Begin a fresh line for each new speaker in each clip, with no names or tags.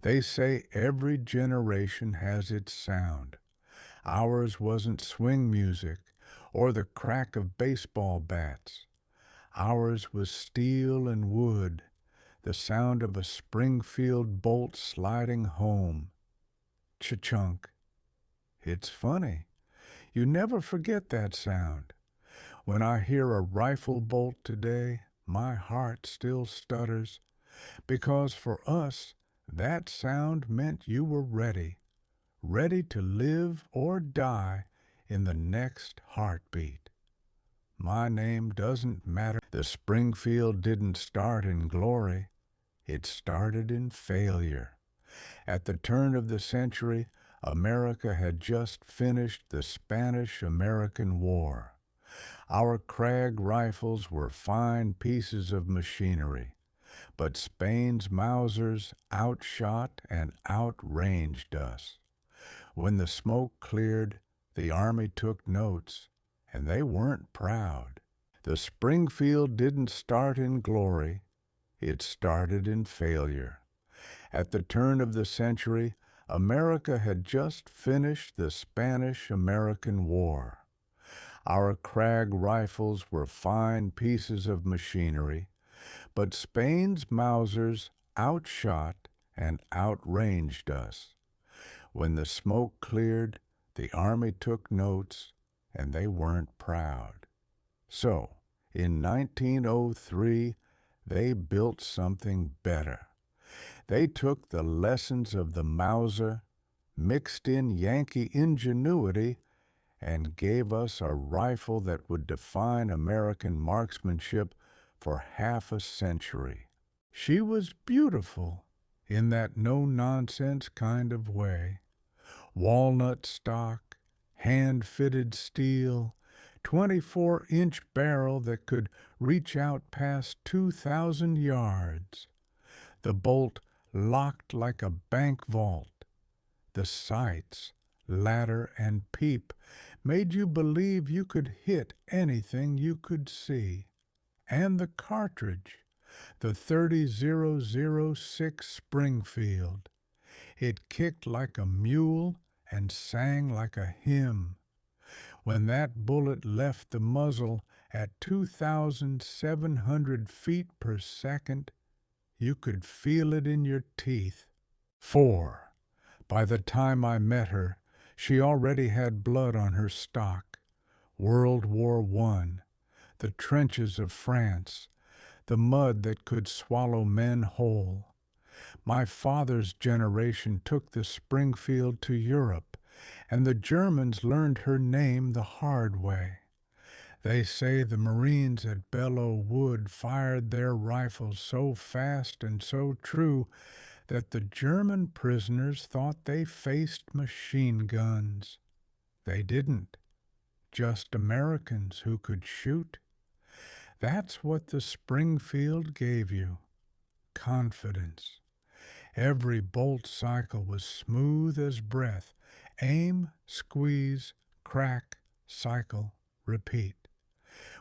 They say every generation has its sound. Ours wasn't swing music or the crack of baseball bats. Ours was steel and wood, the sound of a Springfield bolt sliding home. Cha-chunk. It's funny. You never forget that sound. When I hear a rifle bolt today, my heart still stutters, because for us, that sound meant you were ready, ready to live or die in the next heartbeat. My name doesn't matter. The Springfield didn't start in glory. It started in failure. At the turn of the century, America had just finished the Spanish-American War. Our Krag rifles were fine pieces of machinery, but Spain's Mausers outshot and outranged us. When the smoke cleared, the Army took notes, and they weren't proud. The Springfield didn't start in glory, it started in failure. At the turn of the century, America had just finished the Spanish-American War. Our Krag rifles were fine pieces of machinery, but Spain's Mausers outshot and outranged us. When the smoke cleared, the Army took notes, and they weren't proud. So, in 1903, they built something better. They took the lessons of the Mauser, mixed in Yankee ingenuity, and gave us a rifle that would define American marksmanship for half a century. She was beautiful in that no-nonsense kind of way. Walnut stock, hand-fitted steel, 24-inch barrel that could reach out past 2,000 yards. The bolt locked like a bank vault. The sights, ladder, and peep made you believe you could hit anything you could see. And the cartridge, the 30-006 Springfield. It kicked like a mule and sang like a hymn. When that bullet left the muzzle at 2,700 feet per second, you could feel it in your teeth. 4. By the time I met her, she already had blood on her stock. World War I, the trenches of France, the mud that could swallow men whole. My father's generation took the Springfield to Europe, and the Germans learned her name the hard way. They say the Marines at Belleau Wood fired their rifles so fast and so true that the German prisoners thought they faced machine guns. They didn't, just Americans who could shoot. That's what the Springfield gave you, confidence. Every bolt cycle was smooth as breath. Aim, squeeze, crack, cycle, repeat.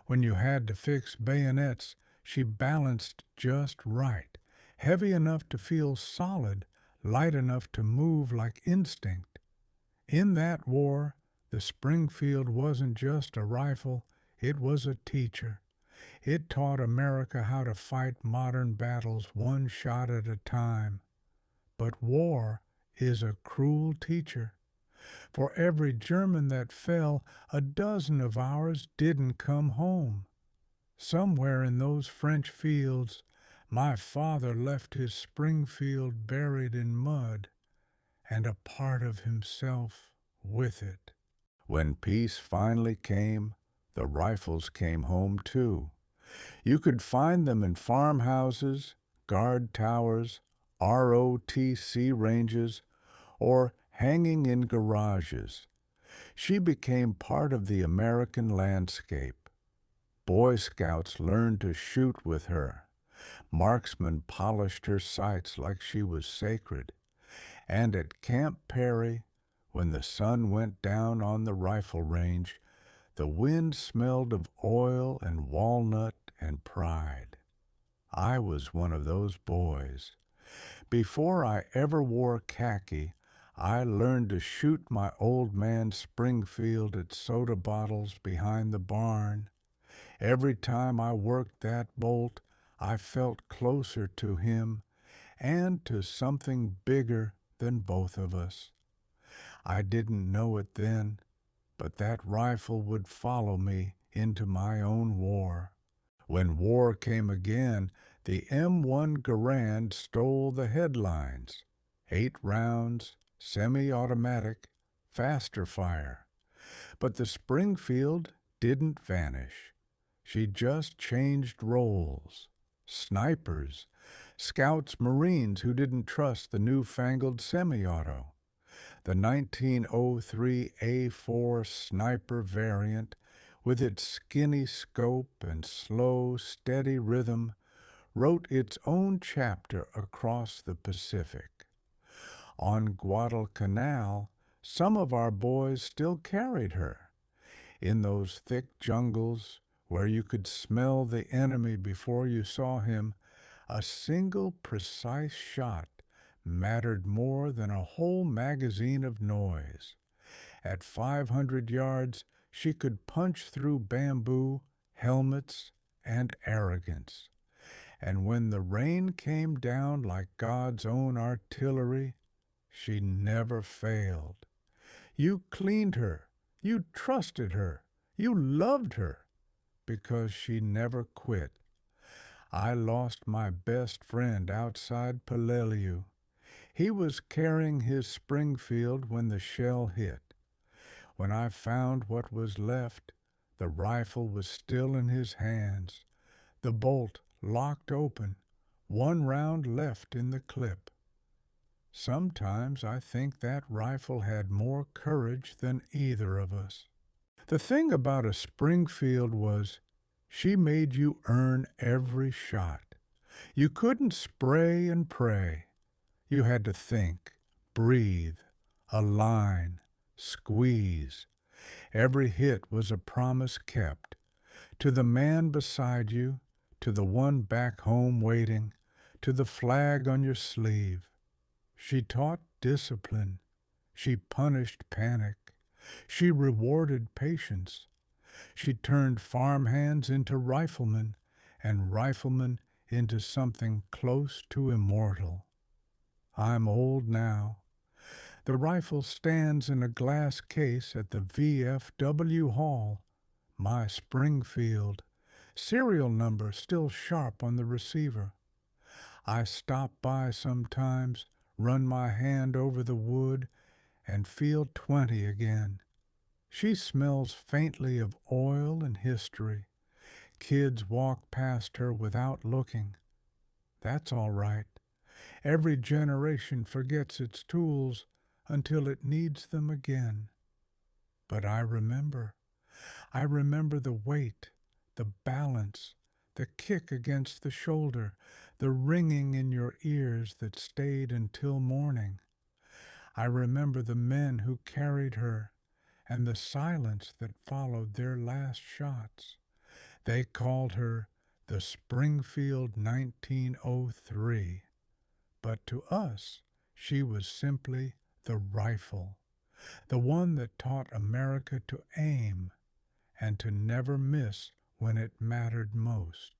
When you had to fix bayonets, she balanced just right, heavy enough to feel solid, light enough to move like instinct. In that war, the Springfield wasn't just a rifle, it was a teacher. It taught America how to fight modern battles one shot at a time. But war is a cruel teacher. For every German that fell, a dozen of ours didn't come home. Somewhere in those French fields, my father left his Springfield buried in mud, and a part of himself with it. When peace finally came, the rifles came home too. You could find them in farmhouses, guard towers, ROTC ranges, or hanging in garages. She became part of the American landscape. Boy Scouts learned to shoot with her. Marksmen polished her sights like she was sacred. And at Camp Perry, when the sun went down on the rifle range, the wind smelled of oil and walnut and pride. I was one of those boys. Before I ever wore khaki, I learned to shoot my old man Springfield at soda bottles behind the barn. Every time I worked that bolt, I felt closer to him and to something bigger than both of us. I didn't know it then, but that rifle would follow me into my own war. When war came again, the M1 Garand stole the headlines. 8 rounds, semi-automatic, faster fire. But the Springfield didn't vanish. She just changed roles. Snipers, scouts, Marines who didn't trust the newfangled semi-auto. The 1903 A4 sniper variant, with its skinny scope and slow, steady rhythm, wrote its own chapter across the Pacific. On Guadalcanal, some of our boys still carried her. In those thick jungles, where you could smell the enemy before you saw him, a single precise shot mattered more than a whole magazine of noise. At 500 yards, she could punch through bamboo, helmets, and arrogance. And when the rain came down like God's own artillery, she never failed. You cleaned her, you trusted her, you loved her, because she never quit. I lost my best friend outside Peleliu. He was carrying his Springfield when the shell hit. When I found what was left, the rifle was still in his hands, the bolt locked open, 1 round left in the clip. Sometimes I think that rifle had more courage than either of us. The thing about a Springfield was she made you earn every shot. You couldn't spray and pray. You had to think, breathe, align, squeeze. Every hit was a promise kept. To the man beside you, to the one back home waiting, to the flag on your sleeve. She taught discipline. She punished panic. She rewarded patience. She turned farmhands into riflemen, and riflemen into something close to immortal. I'm old now. The rifle stands in a glass case at the VFW Hall. My Springfield. Serial number still sharp on the receiver. I stop by sometimes, run my hand over the wood, and feel 20 again. She smells faintly of oil and history. Kids walk past her without looking. That's all right. Every generation forgets its tools until it needs them again. But I remember. I remember the weight, the balance, the kick against the shoulder, the ringing in your ears that stayed until morning. I remember the men who carried her and the silence that followed their last shots. They called her the Springfield 1903. But to us, she was simply the rifle, the one that taught America to aim and to never miss when it mattered most.